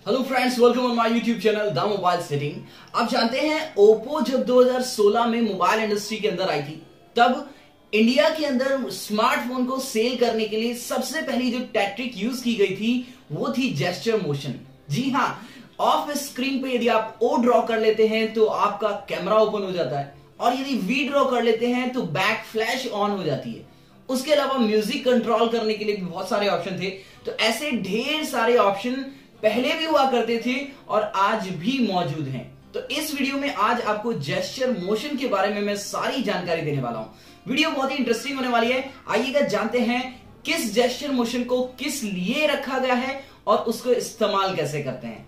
Hello friends, welcome on my YouTube channel the mobile setting. आप जानते हैं Oppo जब 2016 में मोबाइल इंडस्ट्री के अंदर आई थी, तब इंडिया के अंदर स्मार्टफोन को सेल करने के लिए सबसे पहली जो टैक्टिक यूज की गई थी वो थी जेस्चर मोशन। जी हाँ, ऑफ स्क्रीन पे यदि आप ओ ड्रॉ कर लेते हैं तो आपका कैमरा ओपन हो जाता है, और यदि वी ड्रॉ कर लेते हैं तो बैक फ्लैश ऑन हो जाती है। उसके अलावा म्यूजिक कंट्रोल करने के लिए भी बहुत सारे ऑप्शन थे। तो ऐसे ढेर सारे ऑप्शन पहले भी हुआ करते थे और आज भी मौजूद हैं। तो इस वीडियो में आज आपको जेस्चर मोशन के बारे में मैं सारी जानकारी देने वाला हूं। वीडियो बहुत ही इंटरेस्टिंग होने वाली है। आइएगा जानते हैं किस जेस्चर मोशन को किस लिए रखा गया है और उसको इस्तेमाल कैसे करते हैं।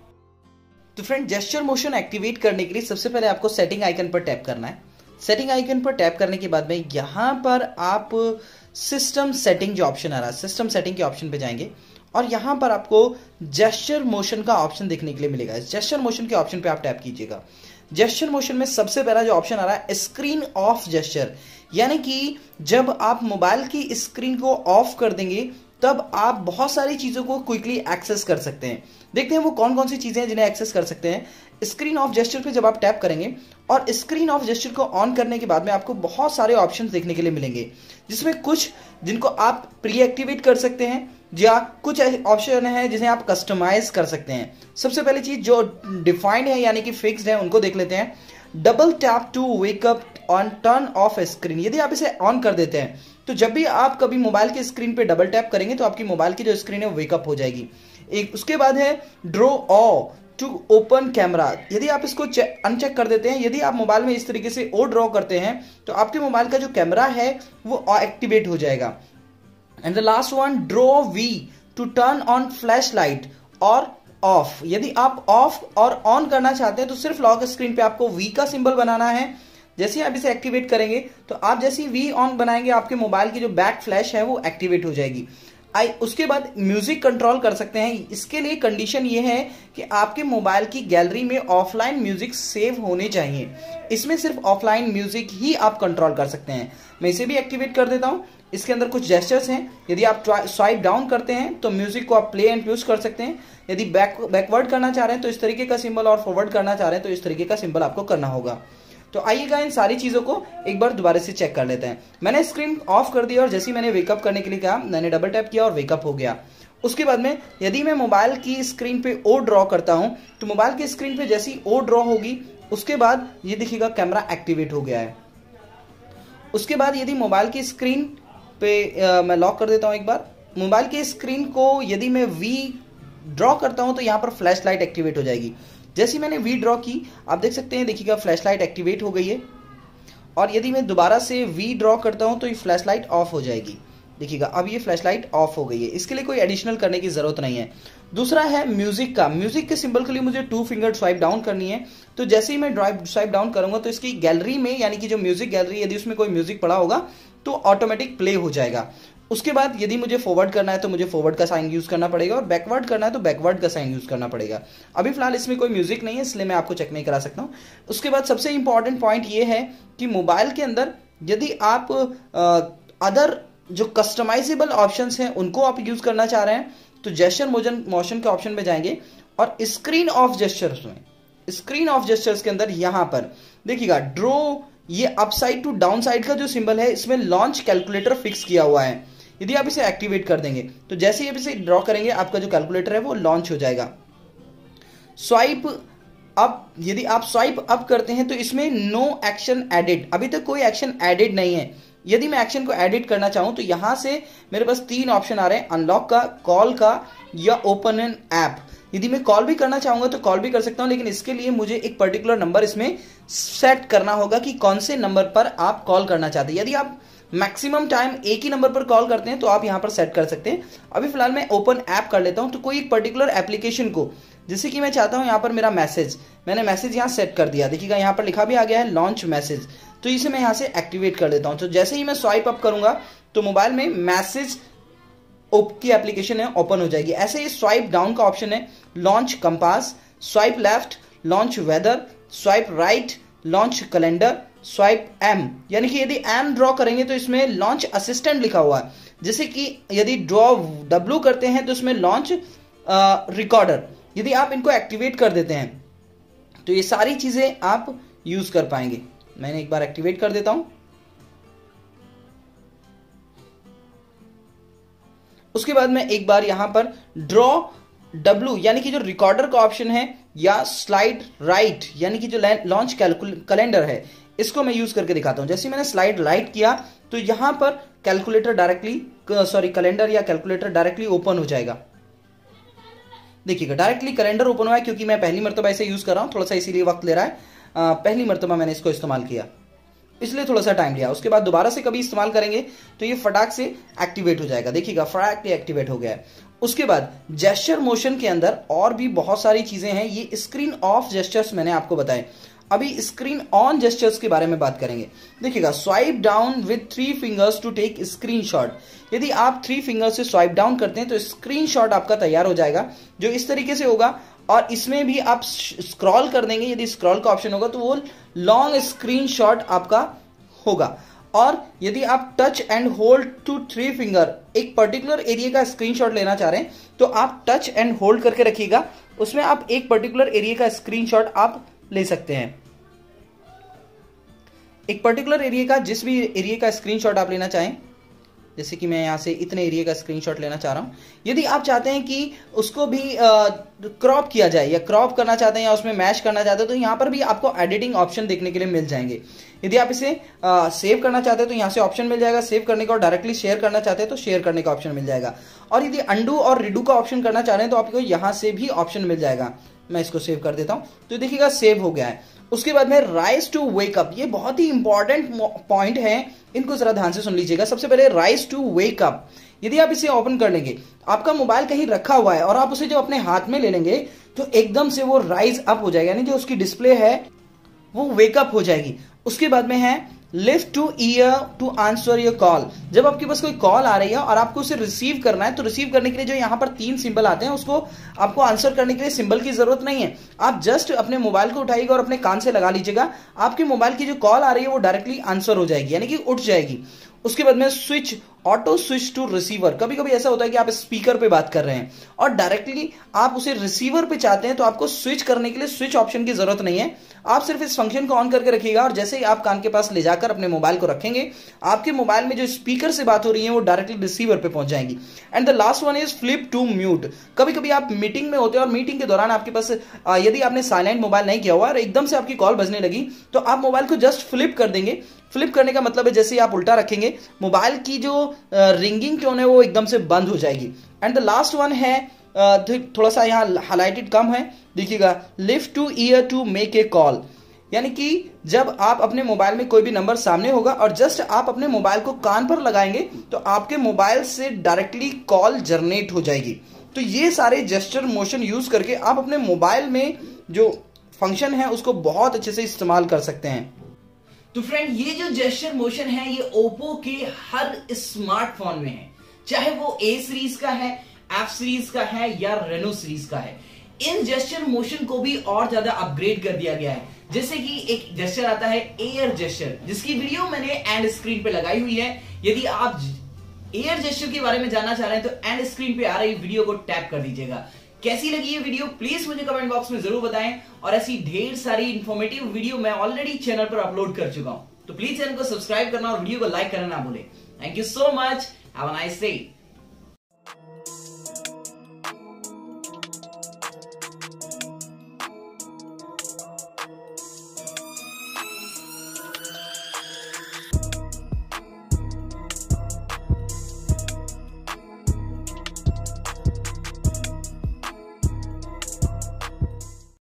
तो फ्रेंड, जेस्चर मोशन एक्टिवेट करने के लिए सबसे पहले आपको सेटिंग आइकन पर टैप करना है। सेटिंग आइकन पर टैप करने के बाद में यहां पर आप सिस्टम सेटिंग जो ऑप्शन आ रहा है, सिस्टम सेटिंग के ऑप्शन पे जाएंगे और यहां पर आपको जेस्चर मोशन का ऑप्शन देखने के लिए मिलेगा। जेस्चर मोशन के ऑप्शन पे आप टैप कीजिएगा। जेस्चर मोशन में सबसे पहला जो ऑप्शन आ रहा है स्क्रीन ऑफ जेस्चर, यानी कि जब आप मोबाइल की स्क्रीन को ऑफ कर देंगे तब आप बहुत सारी चीजों को क्विकली एक्सेस कर सकते हैं। देखते हैं वो कौन कौन सी चीजें हैं जिन्हें एक्सेस कर सकते हैं। स्क्रीन ऑफ जेस्चर पे जब आप टैप करेंगे और स्क्रीन ऑफ जेस्चर को ऑन करने के बाद में आपको बहुत सारे ऑप्शंस देखने के लिए मिलेंगे, जिसमें कुछ जिनको आप प्री एक्टिवेट कर सकते हैं या कुछ ऑप्शन है जिन्हें आप कस्टमाइज कर सकते हैं। सबसे पहली चीज जो डिफाइंड है यानी कि फिक्स्ड है उनको देख लेते हैं। Double tap to wake up on turn off screen, यदि आप इसे ऑन कर देते हैं तो जब भी आप कभी मोबाइल की स्क्रीन पे डबल टैप करेंगे तो आपकी मोबाइल की जो स्क्रीन है वेकअप हो जाएगी। एक उसके बाद है draw O to open camera, यदि आप इसको अनचेक कर देते हैं, यदि आप मोबाइल में इस तरीके से ओ ड्रॉ करते हैं तो आपके मोबाइल का जो कैमरा है वो एक्टिवेट हो जाएगा। And the last one, draw V to turn on flash light और ऑफ, यदि आप ऑफ और ऑन करना चाहते हैं तो सिर्फ लॉक स्क्रीन पे आपको वी का सिंबल बनाना है। जैसे ही आप इसे एक्टिवेट करेंगे तो आप जैसे ही वी ऑन बनाएंगे आपके मोबाइल की जो बैक फ्लैश है वो एक्टिवेट हो जाएगी। उसके बाद म्यूजिक कंट्रोल कर सकते हैं। इसके लिए कंडीशन ये है कि आपके मोबाइल की गैलरी में ऑफलाइन म्यूजिक सेव होने चाहिए। इसमें सिर्फ ऑफलाइन म्यूजिक ही आप कंट्रोल कर सकते हैं। मैं इसे भी एक्टिवेट कर देता हूं। इसके अंदर कुछ जेस्चर्स हैं। यदि आप स्वाइप डाउन करते हैं तो म्यूजिक को आप प्ले एंड प्यूज कर सकते हैं। यदि बैकवर्ड करना चाह रहे हैं तो इस तरीके का सिंबल, और फॉरवर्ड करना चाह रहे हैं तो इस तरीके का सिंबल आपको करना होगा। तो आइएगा इन सारी चीजों को एक बार दोबारा से चेक कर लेते हैं। मैंने स्क्रीन ऑफ कर दी और जैसे ही मैंने वेकअप करने के लिए कहा, मैंने डबल टैप किया और वेकअप हो गया। उसके बाद में यदि मैं मोबाइल की स्क्रीन पे ओ ड्रॉ करता हूं तो मोबाइल की स्क्रीन पे जैसी ओ ड्रॉ होगी उसके बाद ये देखिएगा कैमरा एक्टिवेट हो गया है। उसके बाद यदि मोबाइल की स्क्रीन पे मैं लॉक कर देता हूं एक बार, मोबाइल की स्क्रीन को यदि मैं वी ड्रॉ करता हूं तो यहां पर फ्लैश लाइट एक्टिवेट हो जाएगी। जैसे ही मैंने वी ड्रॉ की आप देख सकते हैं, देखिएगा फ्लैश लाइट एक्टिवेट हो गई है। और यदि मैं दोबारा से वी ड्रॉ करता हूं तो ये फ्लैश लाइट ऑफ हो जाएगी। देखिएगा अब ये फ्लैश लाइट ऑफ हो गई है। इसके लिए कोई एडिशनल करने की जरूरत नहीं है। दूसरा है म्यूजिक का। म्यूजिक के सिंबल के लिए मुझे 2 फिंगर स्वाइप डाउन करनी है। तो जैसे ही मैं स्वाइप डाउन करूंगा तो इसकी गैलरी में, यानी कि जो म्यूजिक गैलरी, यदि उसमें कोई म्यूजिक पड़ा होगा तो ऑटोमेटिक प्ले हो जाएगा। उसके बाद यदि मुझे फॉरवर्ड करना है तो मुझे फॉरवर्ड का साइन यूज करना पड़ेगा, और बैकवर्ड करना है तो बैकवर्ड का साइन यूज करना पड़ेगा। अभी फिलहाल इसमें कोई म्यूजिक नहीं है इसलिए मैं आपको चेक नहीं करा सकता हूं। उसके बाद सबसे इंपॉर्टेंट पॉइंट ये है कि मोबाइल के अंदर यदि आप अदर जो कस्टमाइजेबल ऑप्शंस हैं उनको आप यूज करना चाह रहे हैं तो जेस्चर मोशन के ऑप्शन पे जाएंगे और स्क्रीन ऑफ जेस्चर्स में, स्क्रीन ऑफ जेस्चर्स के अंदर यहां पर देखिएगा ड्रॉ, ये अपसाइड टू डाउन साइड का जो सिंबल है इसमें लॉन्च कैलकुलेटर फिक्स किया हुआ है। यदि आप इसे एक्टिवेट कर देंगे तो जैसे ही आप इसे ड्रॉ करेंगे आपका जो कैलकुलेटर है वो लॉन्च हो जाएगा। स्वाइप अप, यदि आप स्वाइप अप करते हैं तो इसमें नो एक्शन एडिड, अभी तक कोई एक्शन एडिड नहीं है। यदि मैं एक्शन को एडिट करना चाहूं तो यहां से मेरे पास 3 ऑप्शन आ रहे हैं, अनलॉक का, कॉल का या ओपन एन ऐप। यदि मैं कॉल भी करना चाहूंगा तो कॉल भी कर सकता हूं, लेकिन इसके लिए मुझे एक पर्टिकुलर नंबर इसमें सेट करना होगा कि कौन से नंबर पर आप कॉल करना चाहते हैं। यदि आप मैक्सिमम टाइम एक ही नंबर पर कॉल करते हैं तो आप यहां पर सेट कर सकते हैं। अभी फिलहाल मैं ओपन ऐप कर लेता हूं, तो कोई एक पर्टिकुलर एप्लीकेशन को, जैसे कि मैं चाहता हूं यहां पर मेरा मैसेज, मैंने मैसेज यहां सेट कर दिया। देखिएगा यहां पर लिखा भी आ गया है लॉन्च मैसेज, तो इसे मैं यहां से एक्टिवेट कर देता हूं। तो जैसे ही मैं स्वाइप अप करूंगा तो मोबाइल में मैसेज की एप्लीकेशन है ओपन हो जाएगी। ऐसे ही स्वाइप डाउन का ऑप्शन है launch compass, swipe left launch weather, swipe right launch calendar, swipe M, यानी कि यदि एम ड्रॉ करेंगे तो इसमें लॉन्च असिस्टेंट लिखा हुआ है। जैसे कि यदि ड्रॉ डब्ल्यू करते हैं तो इसमें लॉन्च रिकॉर्डर, यदि आप इनको एक्टिवेट कर देते हैं तो ये सारी चीजें आप यूज कर पाएंगे। मैंने एक बार एक्टिवेट कर देता हूं। उसके बाद मैं एक बार यहां पर ड्रॉ W यानी कि जो रिकॉर्डर का ऑप्शन है या स्लाइड राइट यानी कि जो लॉन्च कैलेंडर है, इसको मैं यूज करके दिखाता हूं। जैसे मैंने स्लाइड राइट किया तो यहां पर कैलकुलेटर डायरेक्टली कैलेंडर या कैलकुलेटर डायरेक्टली ओपन हो जाएगा। देखिएगा डायरेक्टली कैलेंडर ओपन हुआ है, क्योंकि मैं पहली मर्तबा इसे यूज कर रहा हूं, थोड़ा सा इसीलिए वक्त ले रहा है। पहली मर्तबा मैंने इसको इस्तेमाल किया इसलिए थोड़ा सा टाइम लिया। उसके बाद दोबारा से कभी इस्तेमाल करेंगे तो ये फटाक से एक्टिवेट हो जाएगा। देखिएगा फटाक से एक्टिवेट हो गया है। उसके बाद जेस्चर मोशन के अंदर और भी बहुत सारी चीजें हैं। ये स्क्रीन ऑफ जेस्चर्स मैंने आपको बताए। अभी स्क्रीन ऑन जेस्चर्स के बारे में बात करेंगे। देखिएगा swipe down with 3 fingers to take screenshot. यदि आप 3 फिंगर से स्वाइप डाउन करते हैं तो स्क्रीनशॉट आपका तैयार हो जाएगा, जो इस तरीके से होगा। और इसमें भी आप स्क्रॉल कर देंगे, यदि स्क्रॉल का ऑप्शन होगा तो वो लॉन्ग स्क्रीनशॉट आपका होगा। और यदि आप touch and hold to 3 finger एक पर्टिकुलर एरिया का स्क्रीनशॉट लेना चाह रहे हैं तो आप टच एंड होल्ड करके रखिएगा, उसमें आप एक पर्टिकुलर एरिया का स्क्रीनशॉट आप ले सकते हैं। एक पर्टिकुलर एरिया का जिस भी एरिया का स्क्रीनशॉट आप लेना चाहें, जैसे कि मैं यहां से इतने एरिया का स्क्रीनशॉट लेना चाह रहा हूं। यदि आप चाहते हैं कि उसको भी क्रॉप किया जाए या क्रॉप करना चाहते हैं या उसमें मैश करना चाहते हैं तो यहां पर भी आपको एडिटिंग ऑप्शन देखने के लिए मिल जाएंगे। यदि आप इसे सेव करना चाहते हैं तो यहां से ऑप्शन मिल जाएगा सेव करने का, और डायरेक्टली शेयर करना चाहते हैं तो शेयर करने का ऑप्शन मिल जाएगा। और यदि अंडू और रिडू का ऑप्शन करना चाह रहे हैं तो आपको यहां से भी ऑप्शन मिल जाएगा। मैं इसको सेव कर देता हूं तो देखिएगा सेव हो गया है। उसके बाद में राइज टू वेकअप, ये बहुत ही इंपॉर्टेंट पॉइंट है, इनको जरा ध्यान से सुन लीजिएगा। सबसे पहले राइज टू वेकअप, यदि आप इसे ओपन कर लेंगे, आपका मोबाइल कहीं रखा हुआ है और आप उसे जो अपने हाथ में ले लेंगे तो एकदम से वो राइज अप हो जाएगा, यानी जो उसकी डिस्प्ले है वो वेकअप हो जाएगी। उसके बाद में है lift to ear to answer your call. जब आपके पास कोई कॉल आ रही है और आपको उसे रिसीव करना है तो रिसीव करने के लिए जो यहाँ पर 3 सिंबल आते हैं उसको आपको आंसर करने के लिए सिंबल की जरूरत नहीं है। आप जस्ट अपने मोबाइल को उठाइएगा और अपने कान से लगा लीजिएगा, आपके मोबाइल की जो कॉल आ रही है वो डायरेक्टली आंसर हो जाएगी, यानी कि उठ जाएगी। उसके बाद में switch auto switch to receiver. कभी कभी ऐसा होता है कि आप स्पीकर पे बात कर रहे हैं और डायरेक्टली आप उसे रिसीवर पे चाहते हैं तो आपको स्विच करने के लिए स्विच ऑप्शन की जरूरत नहीं है। आप सिर्फ इस फंक्शन को ऑन करके रखिएगा और जैसे ही आप कान के पास ले जाकर अपने मोबाइल को रखेंगे, आपके मोबाइल में जो स्पीकर से बात हो रही है वो डायरेक्टली रिसीवर पे पहुंच जाएंगी। And the last one is flip to mute. कभी कभी आप मीटिंग में होते हैं और मीटिंग के दौरान आपके पास यदि आपने साइलेंट मोबाइल नहीं किया हुआ और एकदम से आपकी कॉल बजने लगी तो आप मोबाइल को जस्ट फ्लिप कर देंगे। फ्लिप करने का मतलब है जैसे ही आप उल्टा रखेंगे मोबाइल की जो रिंगिंग टोन है वो एकदम से बंद हो जाएगी। एंड द लास्ट वन है थोड़ा सा यहाँ हाईलाइटेड कम है, देखिएगा lift to ear to make a call, यानी कि जब आप अपने मोबाइल में कोई भी नंबर सामने होगा और जस्ट आप अपने मोबाइल को कान पर लगाएंगे तो आपके मोबाइल से डायरेक्टली कॉल जनरेट हो जाएगी। तो ये सारे जेस्चर मोशन यूज करके आप अपने मोबाइल में जो फंक्शन है उसको बहुत अच्छे से इस्तेमाल कर सकते हैं। तो फ्रेंड ये जो जेस्चर मोशन है ये ओप्पो के हर स्मार्टफोन में है, चाहे वो A सीरीज का है, F सीरीज का है या रेनो सीरीज का है। इन जेस्चर मोशन को भी और ज्यादा अपग्रेड कर दिया गया है, जैसे कि एक जेस्चर आता है एयर जेस्चर, जिसकी वीडियो मैंने एंड स्क्रीन पे लगाई हुई है। यदि आप एयर जेस्चर के बारे में जानना चाह रहे हैं तो एंड स्क्रीन पे आ रही वीडियो को टैप कर दीजिएगा। कैसी लगी ये वीडियो प्लीज मुझे कमेंट बॉक्स में जरूर बताएं, और ऐसी ढेर सारी इंफॉर्मेटिव वीडियो मैं ऑलरेडी चैनल पर अपलोड कर चुका हूं, तो प्लीज चैनल को सब्सक्राइब करना और वीडियो को लाइक करना ना भूलें। Thank you so much, have a nice day.